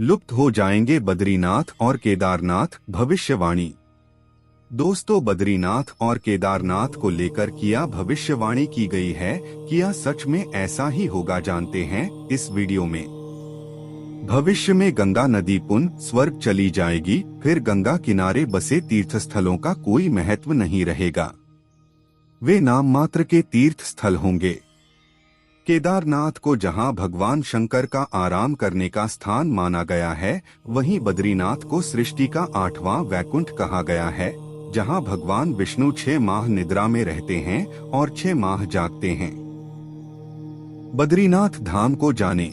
लुप्त हो जाएंगे बद्रीनाथ और केदारनाथ, भविष्यवाणी। दोस्तों, बद्रीनाथ और केदारनाथ को लेकर क्या भविष्यवाणी की गई है, क्या सच में ऐसा ही होगा, जानते हैं इस वीडियो में। भविष्य में गंगा नदी पुनः स्वर्ग चली जाएगी, फिर गंगा किनारे बसे तीर्थस्थलों का कोई महत्व नहीं रहेगा, वे नाम मात्र के तीर्थ स्थल होंगे। केदारनाथ को जहां भगवान शंकर का आराम करने का स्थान माना गया है, वहीं बद्रीनाथ को सृष्टि का 8वां वैकुंठ कहा गया है, जहां भगवान विष्णु 6 माह निद्रा में रहते हैं और 6 माह जागते हैं। बद्रीनाथ धाम को जाने।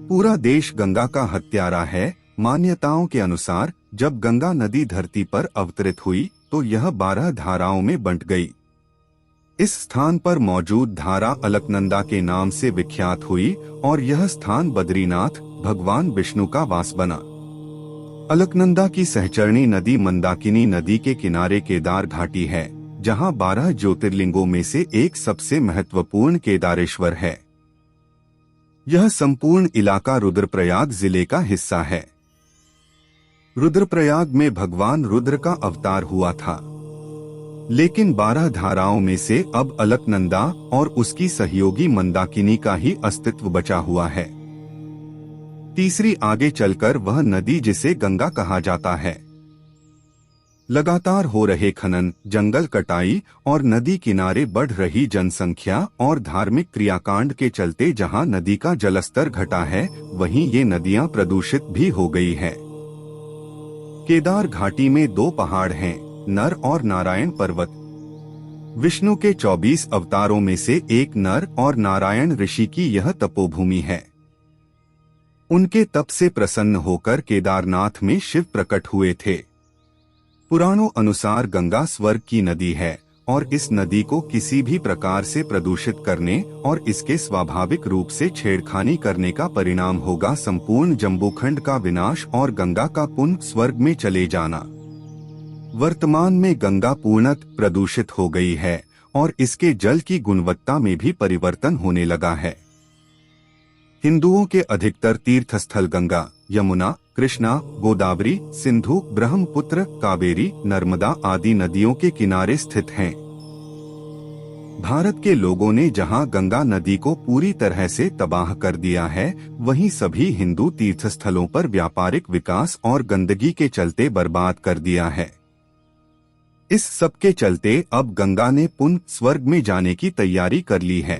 पूरा देश गंगा का हत्यारा है। मान्यताओं के अनुसार जब गंगा नदी धरती पर अवतरित हुई तो यह 12 धाराओं में बंट गई। इस स्थान पर मौजूद धारा अलकनंदा के नाम से विख्यात हुई और यह स्थान बद्रीनाथ, भगवान विष्णु का वास बना। अलकनंदा की सहचरणी नदी मंदाकिनी नदी के किनारे केदार घाटी है, जहां 12 ज्योतिर्लिंगों में से एक सबसे महत्वपूर्ण केदारेश्वर है। यह संपूर्ण इलाका रुद्रप्रयाग जिले का हिस्सा है। रुद्रप्रयाग में भगवान रुद्र का अवतार हुआ था, लेकिन 12 धाराओं में से अब अलकनंदा और उसकी सहयोगी मंदाकिनी का ही अस्तित्व बचा हुआ है। तीसरी आगे चलकर वह नदी जिसे गंगा कहा जाता है। लगातार हो रहे खनन, जंगल कटाई और नदी किनारे बढ़ रही जनसंख्या और धार्मिक क्रियाकांड के चलते जहां नदी का जलस्तर घटा है, वहीं ये नदियां प्रदूषित भी हो गई है। केदार घाटी में 2 पहाड़ हैं, नर और नारायण पर्वत। विष्णु के 24 अवतारों में से एक नर और नारायण ऋषि की यह तपोभूमि है। उनके तप से प्रसन्न होकर केदारनाथ में शिव प्रकट हुए थे। पुराणों अनुसार गंगा स्वर्ग की नदी है और इस नदी को किसी भी प्रकार से प्रदूषित करने और इसके स्वाभाविक रूप से छेड़खानी करने का परिणाम होगा संपूर्ण जम्बूखंड का विनाश और गंगा का पुनः स्वर्ग में चले जाना। वर्तमान में गंगा पूर्णतः प्रदूषित हो गई है और इसके जल की गुणवत्ता में भी परिवर्तन होने लगा है। हिंदुओं के अधिकतर तीर्थस्थल गंगा, यमुना, कृष्णा, गोदावरी, सिंधु, ब्रह्मपुत्र, कावेरी, नर्मदा आदि नदियों के किनारे स्थित हैं। भारत के लोगों ने जहां गंगा नदी को पूरी तरह से तबाह कर दिया है, वहीं सभी हिंदू तीर्थस्थलों पर व्यापारिक विकास और गंदगी के चलते बर्बाद कर दिया है। इस सब के चलते अब गंगा ने पुनः स्वर्ग में जाने की तैयारी कर ली है।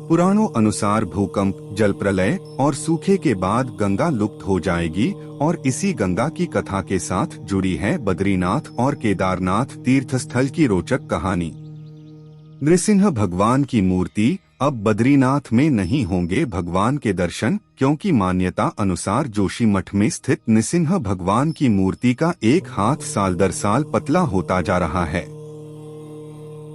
पुराणों अनुसार भूकंप, जल प्रलय और सूखे के बाद गंगा लुप्त हो जाएगी और इसी गंगा की कथा के साथ जुड़ी है बद्रीनाथ और केदारनाथ तीर्थस्थल की रोचक कहानी। नृसिंह भगवान की मूर्ति। अब बद्रीनाथ में नहीं होंगे भगवान के दर्शन, क्योंकि मान्यता अनुसार जोशीमठ में स्थित नृसिंह भगवान की मूर्ति का एक हाथ साल दर साल पतला होता जा रहा है।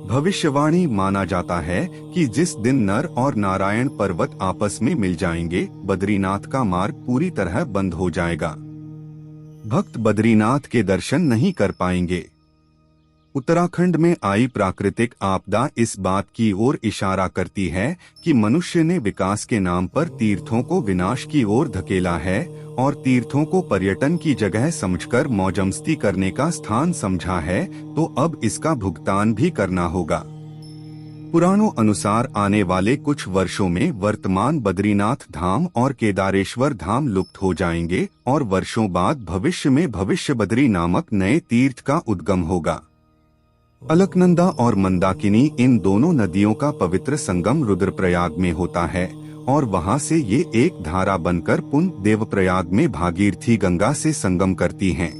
भविष्यवाणी माना जाता है कि जिस दिन नर और नारायण पर्वत आपस में मिल जाएंगे, बद्रीनाथ का मार्ग पूरी तरह बंद हो जाएगा। भक्त बद्रीनाथ के दर्शन नहीं कर पाएंगे। उत्तराखंड में आई प्राकृतिक आपदा इस बात की ओर इशारा करती है कि मनुष्य ने विकास के नाम पर तीर्थों को विनाश की ओर धकेला है और तीर्थों को पर्यटन की जगह समझकर मौजमस्ती करने का स्थान समझा है, तो अब इसका भुगतान भी करना होगा। पुराणों अनुसार आने वाले कुछ वर्षों में वर्तमान बद्रीनाथ धाम और केदारेश्वर धाम लुप्त हो जाएंगे और वर्षों बाद भविष्य में भविष्य बद्री नामक नए तीर्थ का उद्गम होगा। अलकनंदा और मंदाकिनी इन दोनों नदियों का पवित्र संगम रुद्रप्रयाग में होता है और वहां से ये एक धारा बनकर पुनः देवप्रयाग में भागीरथी गंगा से संगम करती हैं।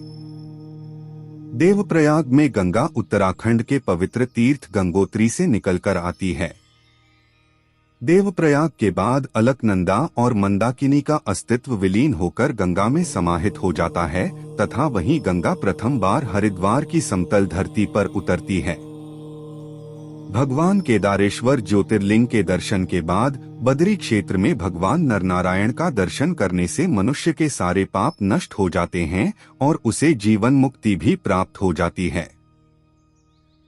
देवप्रयाग में गंगा उत्तराखंड के पवित्र तीर्थ गंगोत्री से निकलकर आती है। देवप्रयाग के बाद अलकनंदा और मंदाकिनी का अस्तित्व विलीन होकर गंगा में समाहित हो जाता है तथा वहीं गंगा प्रथम बार हरिद्वार की समतल धरती पर उतरती है। भगवान केदारेश्वर ज्योतिर्लिंग के दर्शन के बाद बद्री क्षेत्र में भगवान नरनारायण का दर्शन करने से मनुष्य के सारे पाप नष्ट हो जाते हैं और उसे जीवन मुक्ति भी प्राप्त हो जाती है।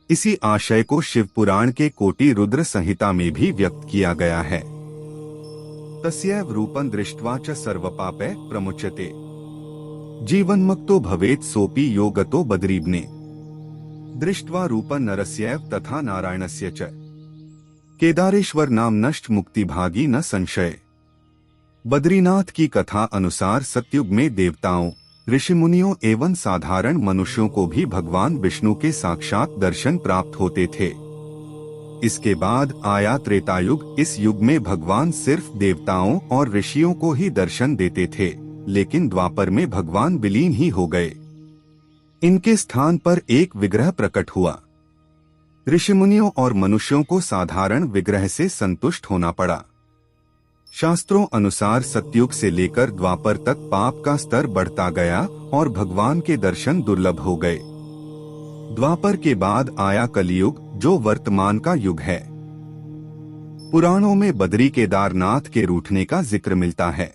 इसी आशय को शिव पुराण के कोटि रुद्र संहिता में भी व्यक्त किया गया है। तस्यैव रूपं दृष्ट्वा च सर्वपापैः प्रमुच्यते। जीवन्मुक्तो भवेत् सोऽपि यो गतो बद्रीवने। दृष्ट्वा रूपं नरस्यैव तथा नारायणस्य च। केदारेश्वर नाम नष्ट मुक्ति भागी न संशय। बद्रीनाथ की कथा अनुसार सतयुग में देवताओं, ऋषि मुनियों एवं साधारण मनुष्यों को भी भगवान विष्णु के साक्षात दर्शन प्राप्त होते थे। इसके बाद आया त्रेतायुग। इस युग में भगवान सिर्फ देवताओं और ऋषियों को ही दर्शन देते थे, लेकिन द्वापर में भगवान विलीन ही हो गए। इनके स्थान पर एक विग्रह प्रकट हुआ। ऋषि मुनियों और मनुष्यों को साधारण विग्रह से संतुष्ट होना पड़ा। शास्त्रों अनुसार सतयुग से लेकर द्वापर तक पाप का स्तर बढ़ता गया और भगवान के दर्शन दुर्लभ हो गए। द्वापर के बाद आया कलियुग, जो वर्तमान का युग है। पुराणों में बद्री केदारनाथ के रूठने का जिक्र मिलता है।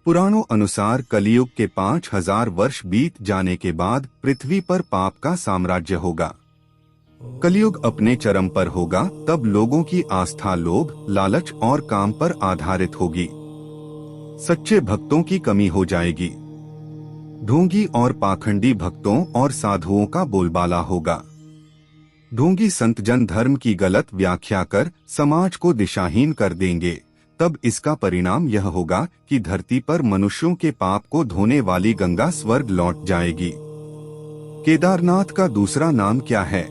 पुराणों अनुसार कलियुग के 5000 वर्ष बीत जाने के बाद पृथ्वी पर पाप का साम्राज्य होगा। कलियुग अपने चरम पर होगा, तब लोगों की आस्था लोभ, लालच और काम पर आधारित होगी। सच्चे भक्तों की कमी हो जाएगी। ढोंगी और पाखंडी भक्तों और साधुओं का बोलबाला होगा। ढोंगी संतजन धर्म की गलत व्याख्या कर समाज को दिशाहीन कर देंगे। तब इसका परिणाम यह होगा कि धरती पर मनुष्यों के पाप को धोने वाली गंगा स्वर्ग लौट जाएगी। केदारनाथ का दूसरा नाम क्या है?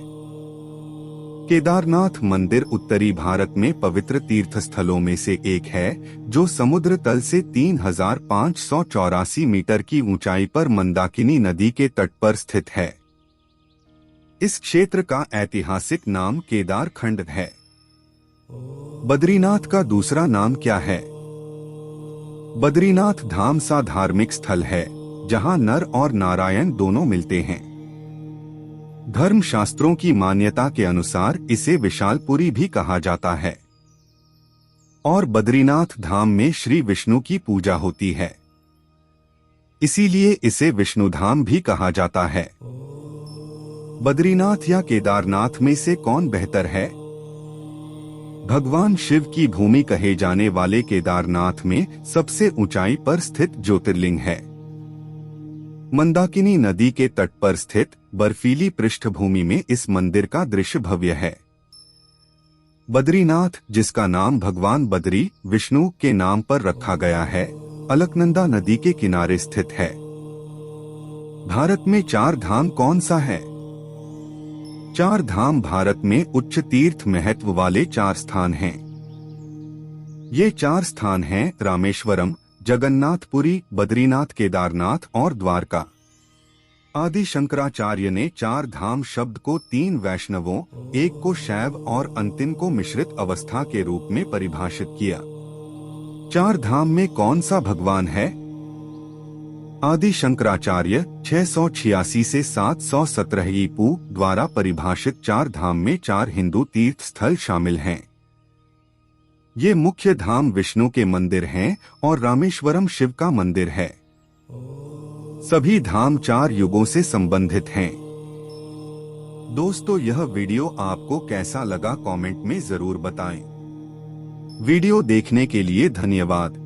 केदारनाथ मंदिर उत्तरी भारत में पवित्र तीर्थ स्थलों में से एक है, जो समुद्र तल से 3584 मीटर की ऊंचाई पर मंदाकिनी नदी के तट पर स्थित है। इस क्षेत्र का ऐतिहासिक नाम केदार खंड है। बद्रीनाथ का दूसरा नाम क्या है? बद्रीनाथ धाम सा धार्मिक स्थल है, जहां नर और नारायण दोनों मिलते हैं। धर्म शास्त्रों की मान्यता के अनुसार इसे विशालपुरी भी कहा जाता है और बद्रीनाथ धाम में श्री विष्णु की पूजा होती है, इसीलिए इसे विष्णुधाम भी कहा जाता है। बद्रीनाथ या केदारनाथ में से कौन बेहतर है? भगवान शिव की भूमि कहे जाने वाले केदारनाथ में सबसे ऊंचाई पर स्थित ज्योतिर्लिंग है। मंदाकिनी नदी के तट पर स्थित बर्फीली पृष्ठभूमि में इस मंदिर का दृश्य भव्य है। बद्रीनाथ, जिसका नाम भगवान बद्री विष्णु के नाम पर रखा गया है, अलकनंदा नदी के किनारे स्थित है। भारत में 4 धाम कौन सा है? 4 धाम भारत में उच्च तीर्थ महत्व वाले 4 स्थान हैं। ये 4 स्थान हैं रामेश्वरम, जगन्नाथपुरी, बद्रीनाथ, केदारनाथ और द्वारका। आदि शंकराचार्य ने 4 धाम शब्द को 3 वैष्णवों, एक को शैव और अंतिम को मिश्रित अवस्था के रूप में परिभाषित किया। 4 धाम में कौन सा भगवान है? आदि शंकराचार्य 686 से 717 ईपू द्वारा परिभाषित 4 धाम में 4 हिंदू तीर्थ स्थल शामिल हैं। ये मुख्य धाम विष्णु के मंदिर हैं और रामेश्वरम शिव का मंदिर है। सभी धाम 4 युगों से संबंधित हैं। दोस्तों, यह वीडियो आपको कैसा लगा कमेंट में जरूर बताएं। वीडियो देखने के लिए धन्यवाद।